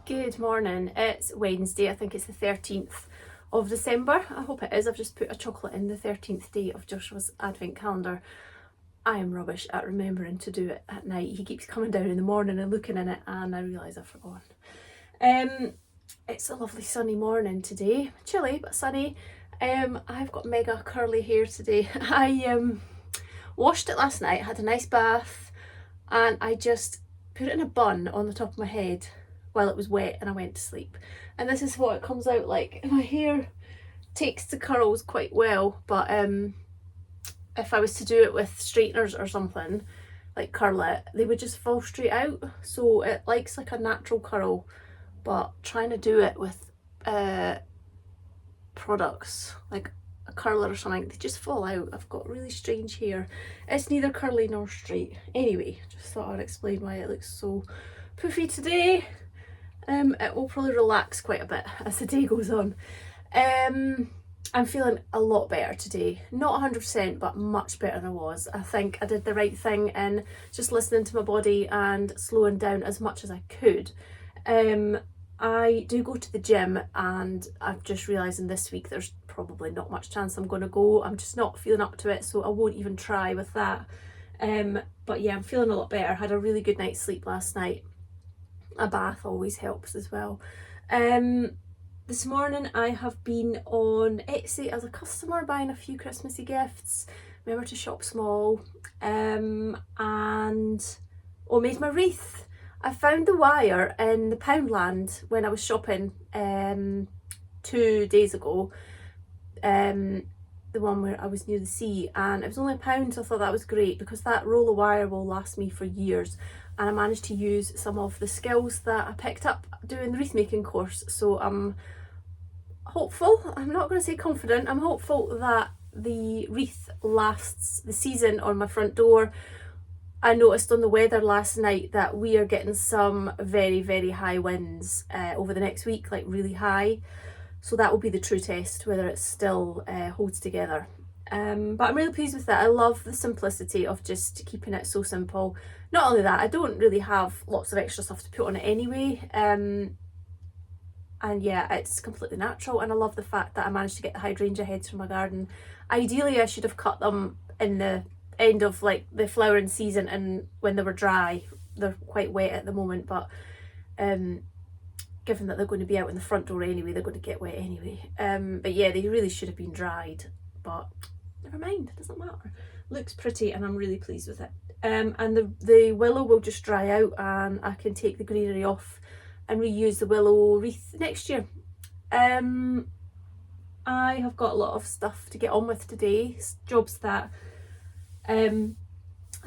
Good morning. It's Wednesday. I think it's the 13th of December. I hope it is. I've just put a chocolate in the 13th day of Joshua's advent calendar. I am rubbish at remembering to do it at night. He keeps coming down in the morning and looking in it, and I realise I've forgotten. It's a lovely sunny morning today. Chilly but sunny. I've got mega curly hair today. I washed it last night, had a nice bath, and I just put it in a bun on the top of my head while it was wet, and I went to sleep. And this is what it comes out like. My hair takes the curls quite well, but if I was to do it with straighteners or something, like curl it, they would just fall straight out. So it likes like a natural curl, but trying to do it with products like a curler or something, they just fall out. I've got really strange hair. It's neither curly nor straight. Anyway, just thought I'd explain why it looks so poofy today. It will probably relax quite a bit as the day goes on. I'm feeling a lot better today. Not 100%, but much better than I was. I think I did the right thing in just listening to my body and slowing down as much as I could. I do go to the gym, and I'm just realising this week there's probably not much chance I'm going to go. I'm just not feeling up to it, so I won't even try with that. But yeah, I'm feeling a lot better. Had a really good night's sleep last night. A bath always helps as well. This morning I have been on Etsy as a customer buying a few Christmassy gifts. Remember to shop small. And made my wreath. I found the wire in the Poundland when I was shopping 2 days ago. The one where I was near the sea, and it was only £1, so I thought that was great because that roll of wire will last me for years. And I managed to use some of the skills that I picked up doing the wreath making course, so I'm hopeful. I'm not going to say confident. I'm hopeful that the wreath lasts the season on my front door. I noticed on the weather last night that we are getting some very, very high winds over the next week, like really high. So that will be the true test, whether it still holds together. But I'm really pleased with that. I love the simplicity of just keeping it so simple. Not only that, I don't really have lots of extra stuff to put on it anyway. And yeah, it's completely natural. And I love the fact that I managed to get the hydrangea heads from my garden. Ideally, I should have cut them in the end of like the flowering season and when they were dry. They're quite wet at the moment, but given that they're going to be out in the front door anyway, they're going to get wet anyway. But yeah, they really should have been dried, but never mind, it doesn't matter. Looks pretty and I'm really pleased with it. And the willow will just dry out and I can take the greenery off and reuse the willow wreath next year. I have got a lot of stuff to get on with today, jobs that I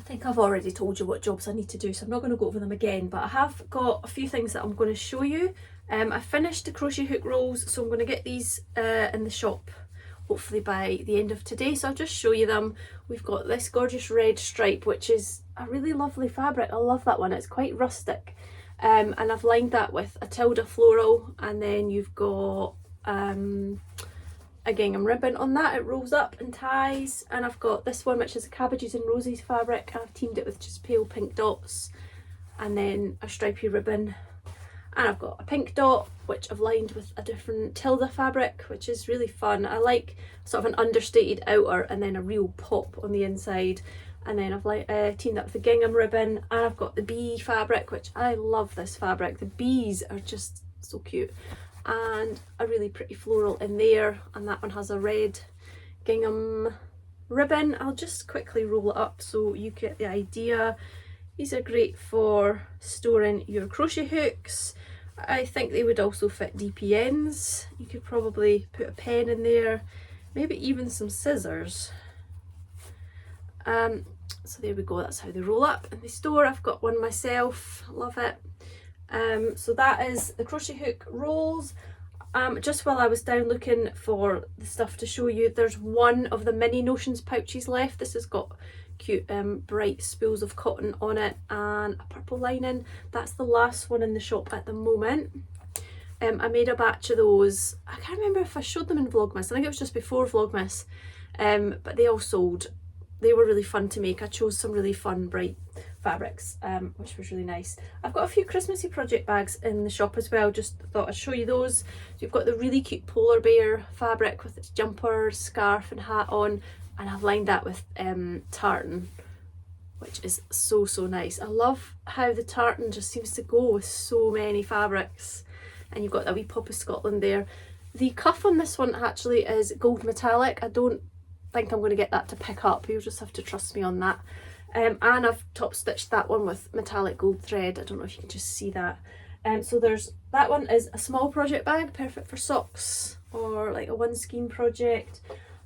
think I've already told you what jobs I need to do, so I'm not going to go over them again, but I have got a few things that I'm going to show you. I finished the crochet hook rolls, so I'm going to get these in the shop hopefully by the end of today, so I'll just show you them. We've got this gorgeous red stripe, which is a really lovely fabric. I love that one. It's quite rustic, and I've lined that with a Tilda floral, and then you've got a gingham ribbon on that. It rolls up and ties, and I've got this one which is a cabbages and roses fabric, and I've teamed it with just pale pink dots, and then a stripy ribbon. And I've got a pink dot which I've lined with a different Tilda fabric, which is really fun. I like sort of an understated outer and then a real pop on the inside. And then I've teamed up with the gingham ribbon, and I've got the bee fabric, which I love this fabric. The bees are just so cute. And a really pretty floral in there, and that one has a red gingham ribbon. I'll just quickly roll it up so you get the idea. These are great for storing your crochet hooks. I think they would also fit DPNs. You could probably put a pen in there, maybe even some scissors. So there we go, that's how they roll up in the store. I've got one myself, love it. So that is the crochet hook rolls. Just while I was down looking for the stuff to show you, there's one of the mini Notions pouches left. This has got cute bright spools of cotton on it and a purple lining. That's the last one in the shop at the moment. I made a batch of those. I can't remember if I showed them in Vlogmas. I think it was just before Vlogmas, but they all sold. They were really fun to make. I chose some really fun bright fabrics, which was really nice. I've got a few Christmassy project bags in the shop as well, just thought I'd show you those. So you've got the really cute polar bear fabric with its jumper, scarf and hat on, and I've lined that with tartan, which is so nice. I love how the tartan just seems to go with so many fabrics, and you've got that wee pop of Scotland there. The cuff on this one actually is gold metallic. I don't think I'm going to get that to pick up, you'll just have to trust me on that. And I've top stitched that one with metallic gold thread. I don't know if you can just see that. So there's that one is a small project bag, perfect for socks or like a one skein project.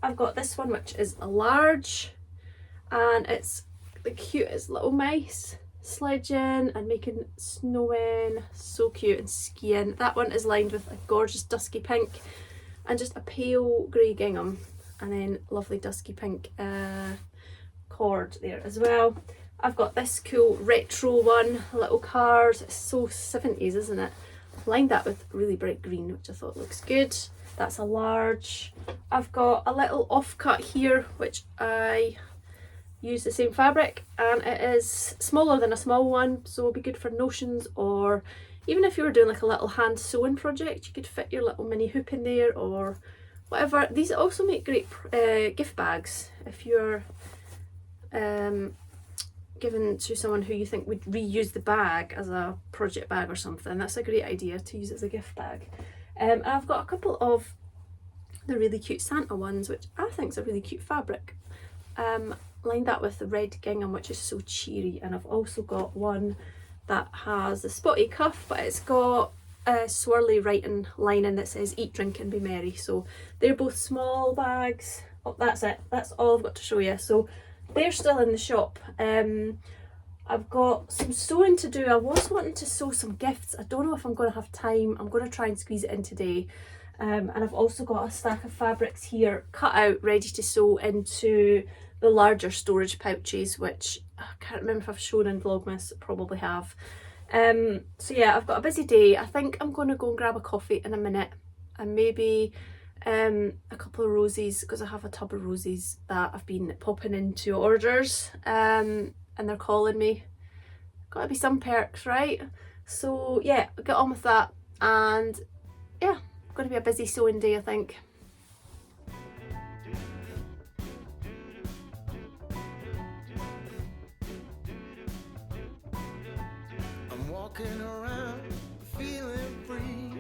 I've got this one which is a large, and it's the cutest little mice sledging and making snowmen, so cute, and skiing. That one is lined with a gorgeous dusky pink and just a pale grey gingham, and then lovely dusky pink cord there as well. I've got this cool retro one, little cars. It's so 70s, isn't it? I've lined that with really bright green, which I thought looks good. That's a large. I've got a little offcut here, which I use the same fabric, and it is smaller than a small one, so it'll be good for notions, or even if you were doing like a little hand sewing project, you could fit your little mini hoop in there or whatever. These also make great gift bags if you're given to someone who you think would reuse the bag as a project bag or something. That's a great idea to use as a gift bag. I've got a couple of the really cute Santa ones, which I think is a really cute fabric. Lined that with the red gingham, which is so cheery, and I've also got one that has the spotty cuff, but it's got a swirly writing lining that says eat, drink and be merry. So they're both small bags. Oh, that's it, that's all I've got to show you. So they're still in the shop. I've got some sewing to do. I was wanting to sew some gifts. I don't know if I'm going to have time. I'm going to try and squeeze it in today. And I've also got a stack of fabrics here cut out, ready to sew into the larger storage pouches, which I can't remember if I've shown in Vlogmas. Probably have. So yeah, I've got a busy day. I think I'm going to go and grab a coffee in a minute, and maybe a couple of roses, because I have a tub of roses that I've been popping into orders, and they're calling me. Gotta be some perks, right? So yeah, I'll get on with that, and yeah, going to be a busy sewing day, I think. I'm walking around feeling free,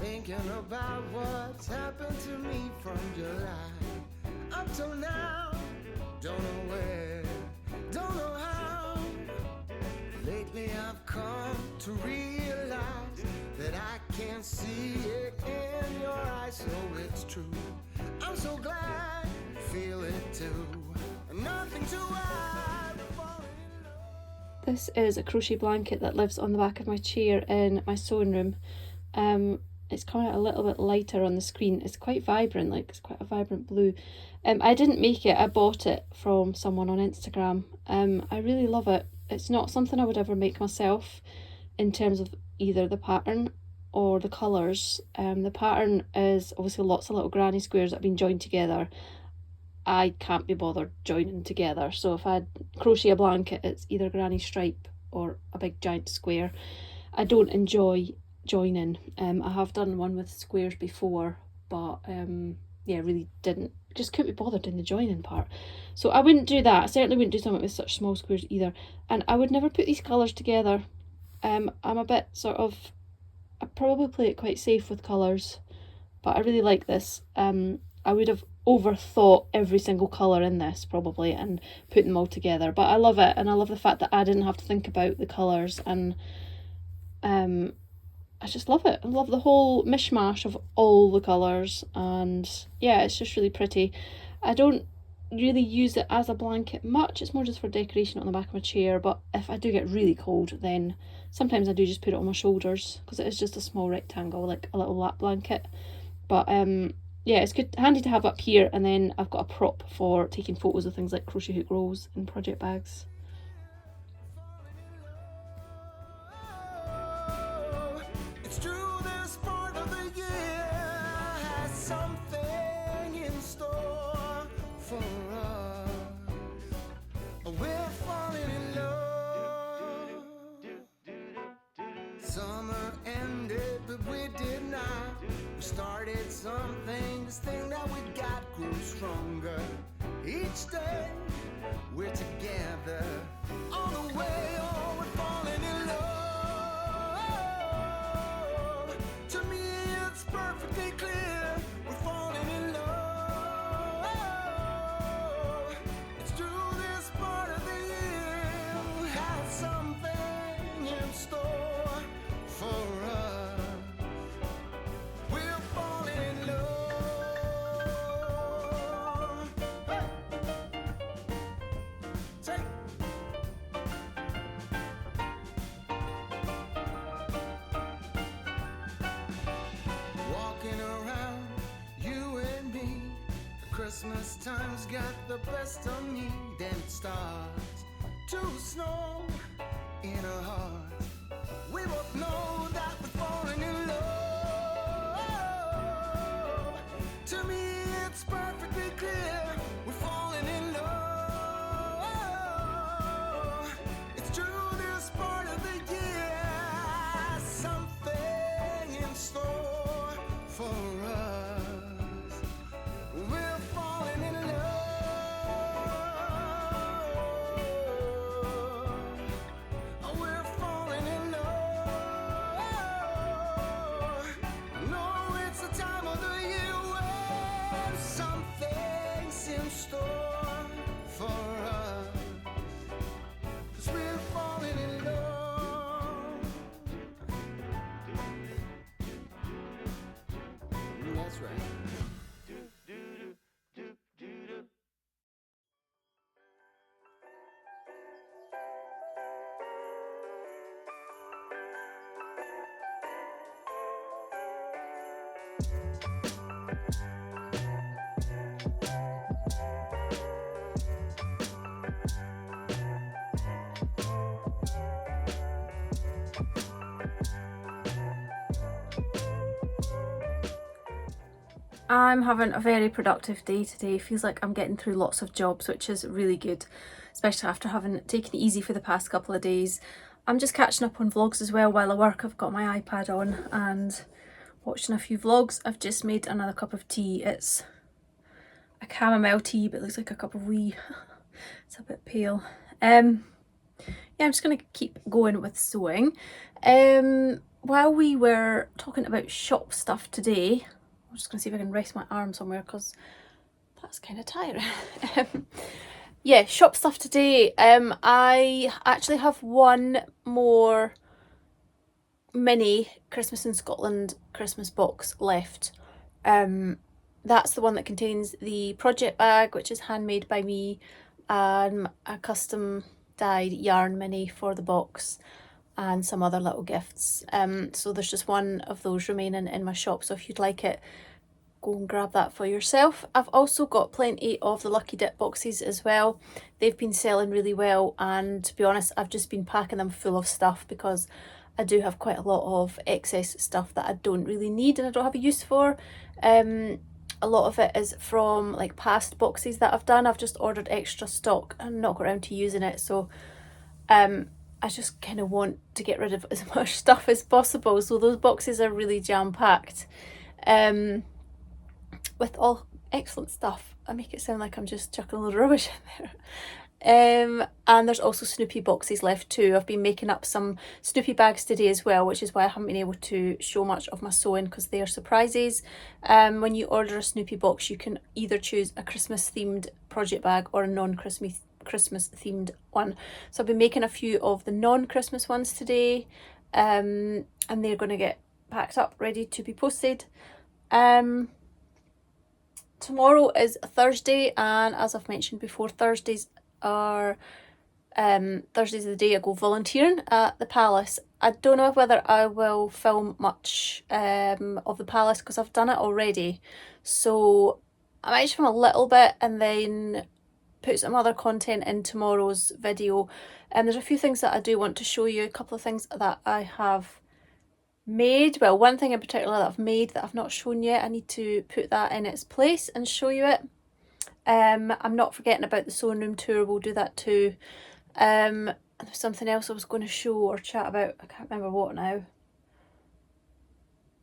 thinking about what's happened to me from July up till now. Don't know where, don't know how. Lately I've come to realize that I can see it in your eyes, so it's true. I'm so glad you feel it too. Nothing to hide. This is a crochet blanket that lives on the back of my chair in my sewing room. It's coming out a little bit lighter on the screen. It's quite vibrant, like it's quite a vibrant blue. I didn't make it, I bought it from someone on Instagram. I really love it. It's not something I would ever make myself in terms of either the pattern or the colours. The pattern is obviously lots of little granny squares that have been joined together. I can't be bothered joining together, so if I crochet a blanket, it's either granny stripe or a big giant square. I don't enjoy joining. I have done one with squares before, but yeah, really just couldn't be bothered in the joining part. So I wouldn't do that. I certainly wouldn't do something with such small squares either. And I would never put these colours together. I'm a bit I probably play it quite safe with colours, but I really like this. I would have overthought every single colour in this probably and put them all together, but I love it, and I love the fact that I didn't have to think about the colours, and I just love it. I love the whole mishmash of all the colours, and yeah, it's just really pretty. I don't really use it as a blanket much, it's more just for decoration on the back of my chair, but if I do get really cold, then sometimes I do just put it on my shoulders, because it is just a small rectangle, like a little lap blanket. But yeah, it's good, handy to have up here, and then I've got a prop for taking photos of things like crochet hook rolls and project bags. It's true, this part of the year has something in store for us. We're falling in love. something, this thing that we got grows stronger. Each day we're together. On the way, oh, we're falling in love. To me, it's perfectly clear. We're falling in love. It's true, this part of the year has something in store for us. We're falling in love. Hey. Take. Walking around, you and me. Christmas time's got the best of me. Then it starts to snow in our hearts. We both know that we're falling in love. To me, it's perfectly clear. We're falling in love. It's true, this part of the year has something in store for us. We're falling in love. We're falling in love. No, it's the time of the year when something's in store for us. 'Cause we're falling in love. That's right. I'm having a very productive day today. Feels like I'm getting through lots of jobs, which is really good, especially after having taken it easy for the past couple of days. I'm just catching up on vlogs as well while I work. I've got my iPad on and watching a few vlogs. I've just made another cup of tea. It's a chamomile tea, but it looks like a cup of wee. It's a bit pale. Yeah, I'm just going to keep going with sewing. While we were talking about shop stuff today, I'm just going to see if I can rest my arm somewhere because that's kind of tiring. Yeah, shop stuff today. I actually have one more mini Christmas in Scotland Christmas box left. That's the one that contains the project bag, which is handmade by me, and a custom dyed yarn mini for the box, and some other little gifts. So there's just one of those remaining in my shop, so if you'd like it, go and grab that for yourself. I've also got plenty of the Lucky Dip boxes as well. They've been selling really well, and to be honest, I've just been packing them full of stuff because I do have quite a lot of excess stuff that I don't really need and I don't have a use for. A lot of it is from like past boxes that I've done. I've just ordered extra stock and not got around to using it, so I just kind of want to get rid of as much stuff as possible. So those boxes are really jam-packed with all excellent stuff. I make it sound like I'm just chucking a load of rubbish in there. And there's also Snoopy boxes left too. I've been making up some Snoopy bags today as well, which is why I haven't been able to show much of my sewing because they are surprises. When you order a Snoopy box, you can either choose a Christmas themed project bag or a non-Christmas themed one. So I've been making a few of the non-Christmas ones today, and they're going to get packed up ready to be posted. Tomorrow is Thursday, and as I've mentioned before, Thursdays are the day I go volunteering at the Palace. I don't know whether I will film much of the Palace because I've done it already, so I might just film a little bit and then put some other content in tomorrow's video. And there's a few things that I do want to show you, a couple of things that I have made. Well, one thing in particular that I've made that I've not shown yet. I need to put that in its place and show you it. I'm not forgetting about the sewing room tour, we'll do that too. And there's something else I was going to show or chat about, I can't remember what now.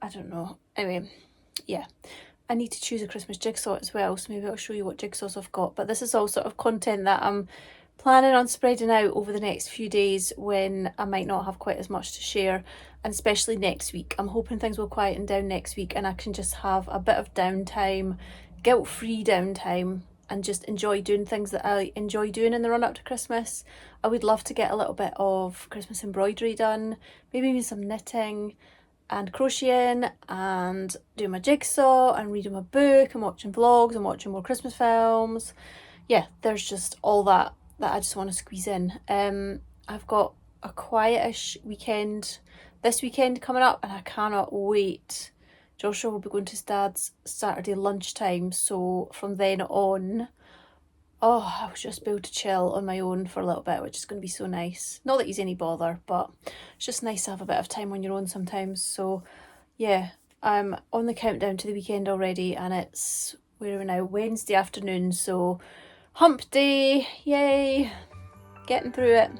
I don't know. Anyway, yeah, I need to choose a Christmas jigsaw as well, so maybe I'll show you what jigsaws I've got. But this is all sort of content that I'm planning on spreading out over the next few days when I might not have quite as much to share, and especially next week. I'm hoping things will quieten down next week and I can just have a bit of downtime, guilt-free downtime, and just enjoy doing things that I enjoy doing in the run up to Christmas. I would love to get a little bit of Christmas embroidery done, maybe even some knitting and crocheting and doing my jigsaw and reading my book and watching vlogs and watching more Christmas films. Yeah, there's just all that I just want to squeeze in. I've got a quietish weekend this weekend coming up and I cannot wait. Joshua will be going to his dad's Saturday lunchtime, so from then on, oh, I'll just be able to chill on my own for a little bit, which is going to be so nice. Not that he's any bother, but it's just nice to have a bit of time on your own sometimes. So yeah, I'm on the countdown to the weekend already, and it's, where are we now? Wednesday afternoon, so hump day, yay, getting through it.